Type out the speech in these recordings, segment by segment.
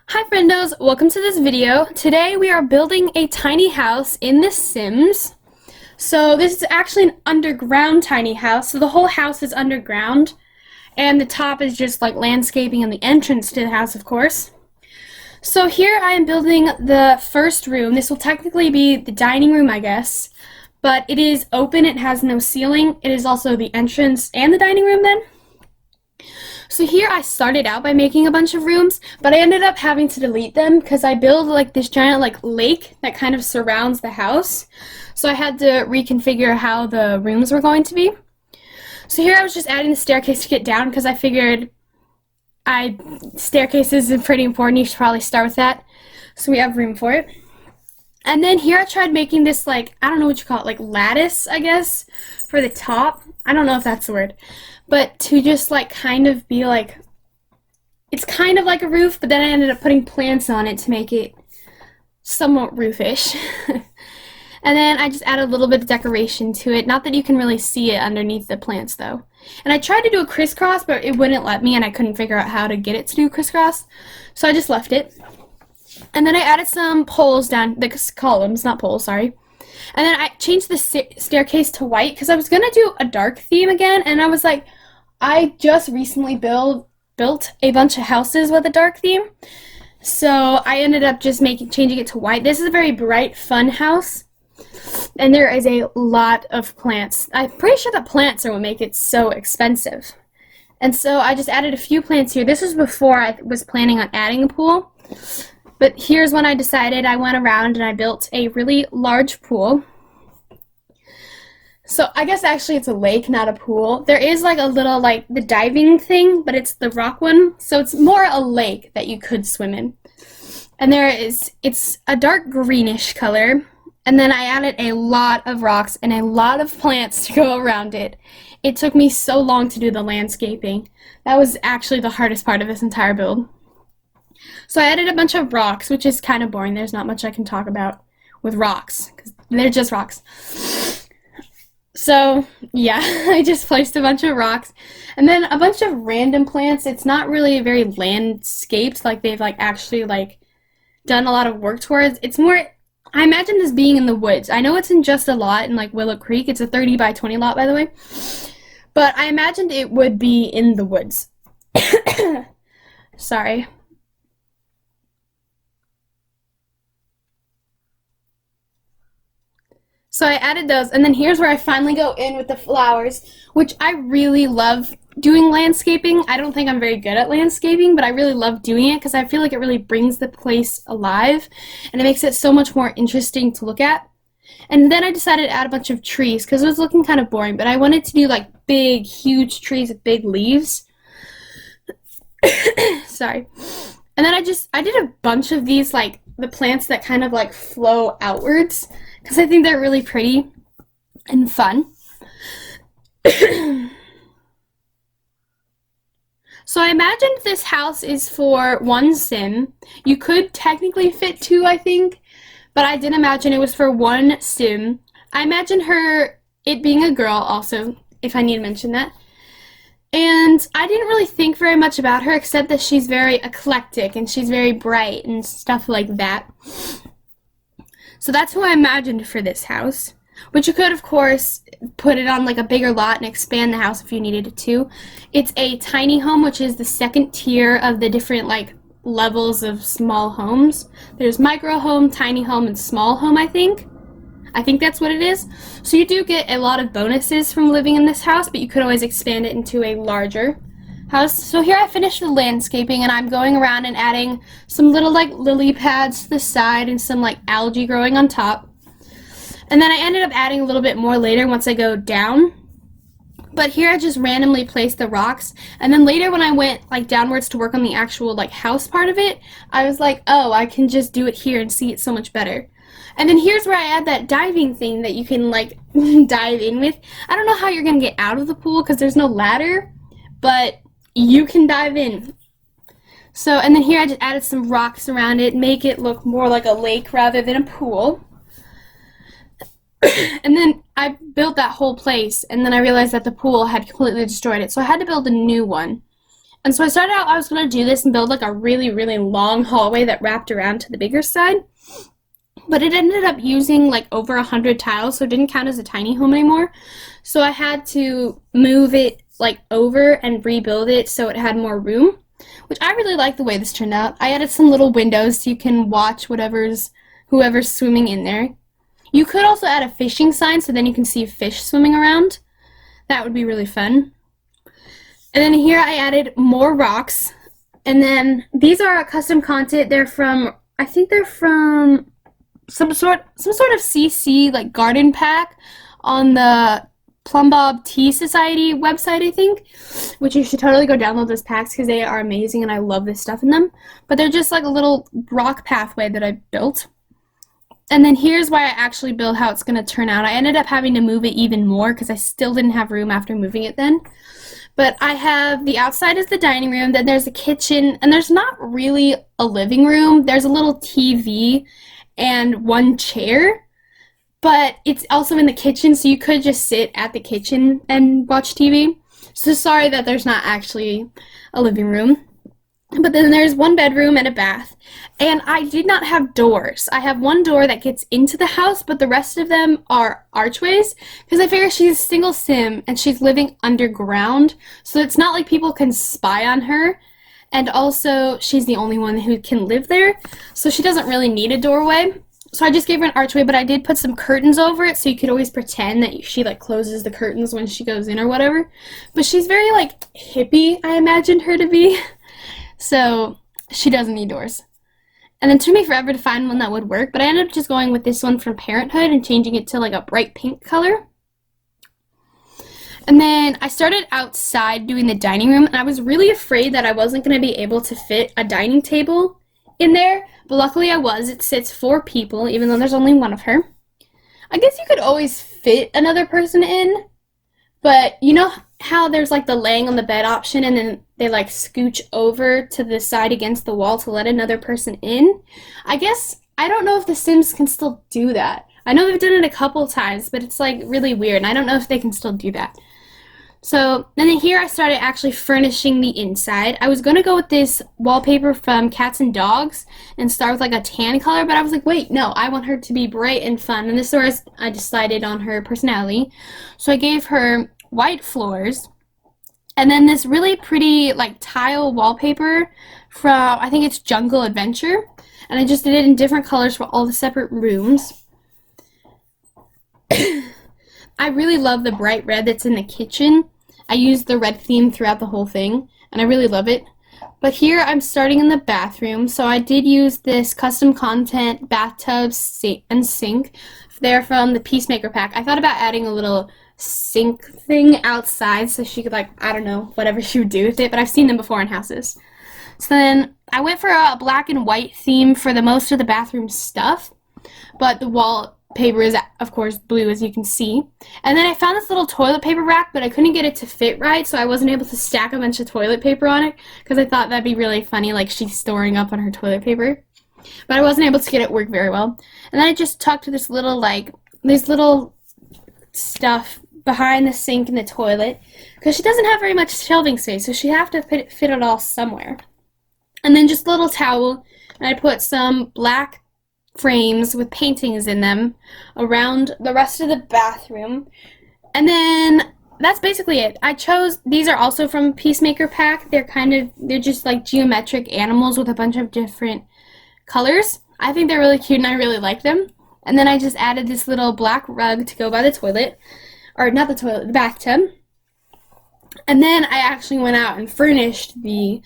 Hi Friendos, welcome to this video. Today we are building a tiny house in The Sims. So this is actually an underground tiny house, so the whole house is underground. And the top is just like landscaping and the entrance to the house, of course. So here I am building the first room. This will technically be the dining room, I guess. But it is open, it has no ceiling. It is also the entrance and the dining room then. So here I started out by making a bunch of rooms, but I ended up having to delete them because I built like this giant like lake that kind of surrounds the house. So I had to reconfigure how the rooms were going to be. So here I was just adding the staircase to get down because I figured staircases is pretty important. You should probably start with that. So we have room for it. And then here I tried making this like, I don't know what you call it, like lattice, I guess, for the top. I don't know if that's the word. But to just like kind of be like, it's kind of like a roof, but then I ended up putting plants on it to make it somewhat roofish. And then I just added a little bit of decoration to it. Not that you can really see it underneath the plants though. And I tried to do a crisscross, but it wouldn't let me and I couldn't figure out how to get it to do crisscross. So I just left it. And then I added some poles down, the columns, not poles, sorry. And then I changed the staircase to white because I was going to do a dark theme again. And I was like, I just recently built a bunch of houses with a dark theme. So I ended up just changing it to white. This is a very bright, fun house. And there is a lot of plants. I'm pretty sure the plants are what make it so expensive. And so I just added a few plants here. This was before I was planning on adding a pool. But here's when I decided. I went around and I built a really large pool. So I guess actually it's a lake, not a pool. There is like a little like the diving thing, but it's the rock one. So it's more a lake that you could swim in. And it's a dark greenish color. And then I added a lot of rocks and a lot of plants to go around it. It took me so long to do the landscaping. That was actually the hardest part of this entire build. So I added a bunch of rocks, which is kind of boring. There's not much I can talk about with rocks, because they're just rocks. So, yeah, I just placed a bunch of rocks. And then a bunch of random plants. It's not really very landscaped, like they've like actually like done a lot of work towards. It's more, I imagine this being in the woods. I know it's in just a lot in like Willow Creek. It's a 30 by 20 lot, by the way. But I imagined it would be in the woods. Sorry. So I added those, and then here's where I finally go in with the flowers, which I really love doing landscaping. I don't think I'm very good at landscaping, but I really love doing it because I feel like it really brings the place alive, and it makes it so much more interesting to look at. And then I decided to add a bunch of trees because it was looking kind of boring, but I wanted to do like big, huge trees with big leaves. Sorry. And then I did a bunch of these, like the plants that kind of like flow outwards, because I think they're really pretty and fun. So I imagined this house is for one sim. You could technically fit two, I think, but I did imagine it was for one sim. I imagined it being a girl also, if I need to mention that. And I didn't really think very much about her except that she's very eclectic and she's very bright and stuff like that. So that's who I imagined for this house. But you could, of course, put it on like a bigger lot and expand the house if you needed it to. It's a tiny home, which is the second tier of the different like levels of small homes. There's micro home, tiny home, and small home, I think. I think that's what it is. So you do get a lot of bonuses from living in this house, but you could always expand it into a larger house. So here I finished the landscaping, and I'm going around and adding some little like lily pads to the side and some like algae growing on top. And then I ended up adding a little bit more later once I go down. But here I just randomly placed the rocks, and then later when I went like downwards to work on the actual like house part of it, I was like, oh, I can just do it here and see it so much better. And then here's where I add that diving thing that you can like dive in with. I don't know how you're gonna get out of the pool because there's no ladder, but you can dive in. So, and then here I just added some rocks around it, make it look more like a lake rather than a pool. And then I built that whole place, and then I realized that the pool had completely destroyed it, so I had to build a new one. And so I started out, I was going to do this and build like a really, really long hallway that wrapped around to the bigger side. But it ended up using like over 100 tiles, so it didn't count as a tiny home anymore. So I had to move it like over and rebuild it so it had more room, which I really like the way this turned out. I added some little windows so you can watch whoever's swimming in there. You could also add a fishing sign so then you can see fish swimming around. That would be really fun. And then here I added more rocks. And then these are custom content. They're from, I think they're from some sort of CC like garden pack on the Plumbob Tea Society website, I think, which you should totally go download those packs because they are amazing and I love this stuff in them. But they're just like a little rock pathway that I built. And then here's why I actually built how it's going to turn out. I ended up having to move it even more because I still didn't have room after moving it then. But I have the outside is the dining room, then there's a kitchen, and there's not really a living room. There's a little TV and one chair, but it's also in the kitchen, so you could just sit at the kitchen and watch TV. So sorry that there's not actually a living room. But then there's one bedroom and a bath. And I did not have doors. I have one door that gets into the house, but the rest of them are archways. Because I figure she's a single sim and she's living underground. So it's not like people can spy on her. And also, she's the only one who can live there. So she doesn't really need a doorway. So I just gave her an archway, but I did put some curtains over it so you could always pretend that she like closes the curtains when she goes in or whatever. But she's very like hippie, I imagined her to be. So she doesn't need doors. And it took me forever to find one that would work, but I ended up just going with this one from Parenthood and changing it to like a bright pink color. And then I started outside doing the dining room, and I was really afraid that I wasn't going to be able to fit a dining table in there, but luckily I was. It sits 4 people, even though there's only one of her. I guess you could always fit another person in, but you know how there's like the laying on the bed option and then they like scooch over to the side against the wall to let another person in? I guess, I don't know if The Sims can still do that. I know they've done it a couple times, but it's like really weird, and I don't know if they can still do that. So, and then here I started actually furnishing the inside. I was going to go with this wallpaper from Cats and Dogs and start with like a tan color, but I was like, wait, no, I want her to be bright and fun, and this is where I decided on her personality. So I gave her white floors, and then this really pretty like tile wallpaper from, I think it's Jungle Adventure, and I just did it in different colors for all the separate rooms. I really love the bright red that's in the kitchen. I used the red theme throughout the whole thing, and I really love it. But here I'm starting in the bathroom, so I did use this custom content bathtub and sink. They're from the Peacemaker pack. I thought about adding a little sink thing outside so she could, like, I don't know, whatever she would do with it, but I've seen them before in houses. So then I went for a black and white theme for the most of the bathroom stuff, but the wallpaper is, of course, blue, as you can see. And then I found this little toilet paper rack, but I couldn't get it to fit right, so I wasn't able to stack a bunch of toilet paper on it, because I thought that'd be really funny, like she's storing up on her toilet paper. But I wasn't able to get it work very well. And then I just tucked this little, like, this little stuff behind the sink and the toilet, because she doesn't have very much shelving space, so she'd have to fit it all somewhere. And then just a little towel, and I put some black frames with paintings in them around the rest of the bathroom. And then that's basically it. I chose, these are also from Peacemaker pack. They're just like geometric animals with a bunch of different colors. I think they're really cute and I really like them. And then I just added this little black rug to go by the toilet, or not the toilet, the bathtub. And then I actually went out and furnished the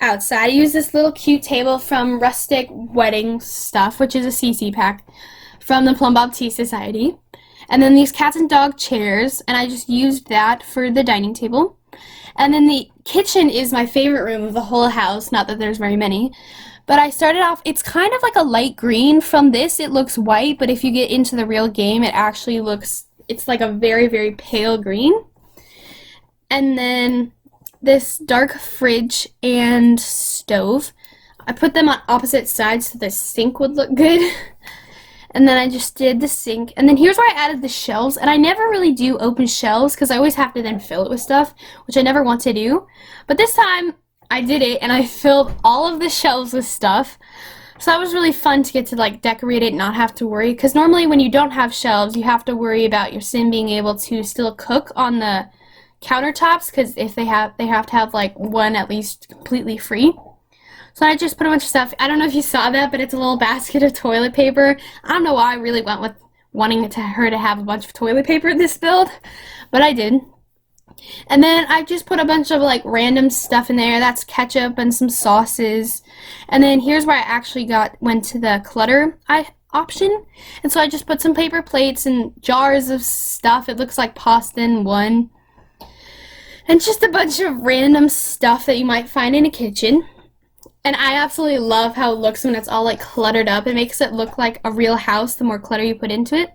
outside. I used this little cute table from Rustic Wedding Stuff, which is a CC pack from the Plumbob Tea Society. And then these Cats and Dog chairs, and I just used that for the dining table. And then the kitchen is my favorite room of the whole house, not that there's very many. But I started off, it's kind of like a light green. From this, it looks white, but if you get into the real game, it actually looks, it's like a very, very pale green. And then this dark fridge and stove. I put them on opposite sides so the sink would look good. And then I just did the sink. And then here's where I added the shelves. And I never really do open shelves because I always have to then fill it with stuff, which I never want to do. But this time, I did it, and I filled all of the shelves with stuff. So that was really fun to get to like decorate it and not have to worry. Because normally when you don't have shelves, you have to worry about your sim being able to still cook on the countertops. Because if they have to have like one at least completely free. So I just put a bunch of stuff. I don't know if you saw that, but it's a little basket of toilet paper. I don't know why I really went with wanting her to have a bunch of toilet paper in this build, but I did. And then I just put a bunch of like random stuff in there. That's ketchup and some sauces. And then here's where I actually went to the clutter option. And so I just put some paper plates and jars of stuff. It looks like pasta in one. And just a bunch of random stuff that you might find in a kitchen. And I absolutely love how it looks when it's all like cluttered up. It makes it look like a real house the more clutter you put into it.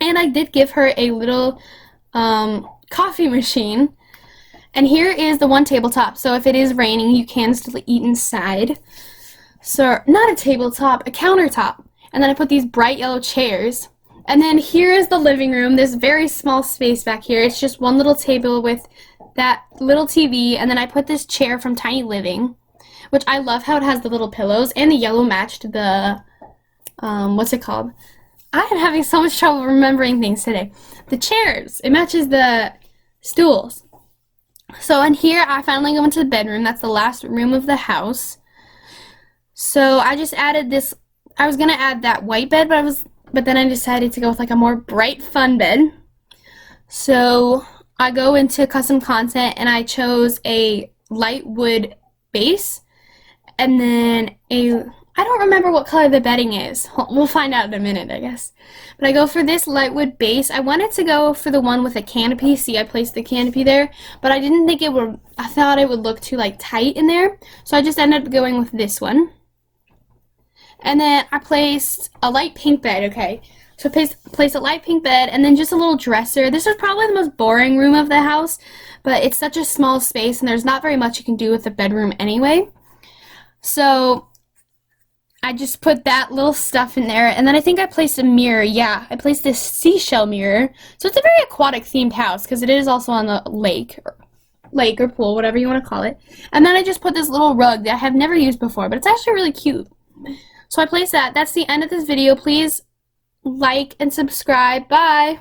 And I did give her a little coffee machine. And here is the one tabletop. So if it is raining, you can still eat inside. So not a tabletop, a countertop. And then I put these bright yellow chairs. And then here is the living room. There's very small space back here. It's just one little table with that little TV. And then I put this chair from Tiny Living, which I love how it has the little pillows, and the yellow matched the, what's it called? I am having so much trouble remembering things today. The chairs. It matches the stools. So in here, I finally go into the bedroom. That's the last room of the house. So I just added this. I was going to add that white bed, but then I decided to go with like a more bright, fun bed. So I go into custom content, and I chose a light wood base. And then I don't remember what color the bedding is. We'll find out in a minute, I guess. But I go for this lightwood base. I wanted to go for the one with a canopy. See, I placed the canopy there. But I didn't think it would, I thought it would look too like tight in there. So I just ended up going with this one. And then I placed a light pink bed, okay. So I placed a light pink bed and then just a little dresser. This is probably the most boring room of the house. But it's such a small space and there's not very much you can do with the bedroom anyway. So I just put that little stuff in there, and then I think I placed a mirror. Yeah, I placed this seashell mirror. So it's a very aquatic themed house because it is also on the lake or pool, whatever you want to call it. And then I just put this little rug that I have never used before, but it's actually really cute. So I placed that. That's the end of this video. Please like and subscribe. Bye.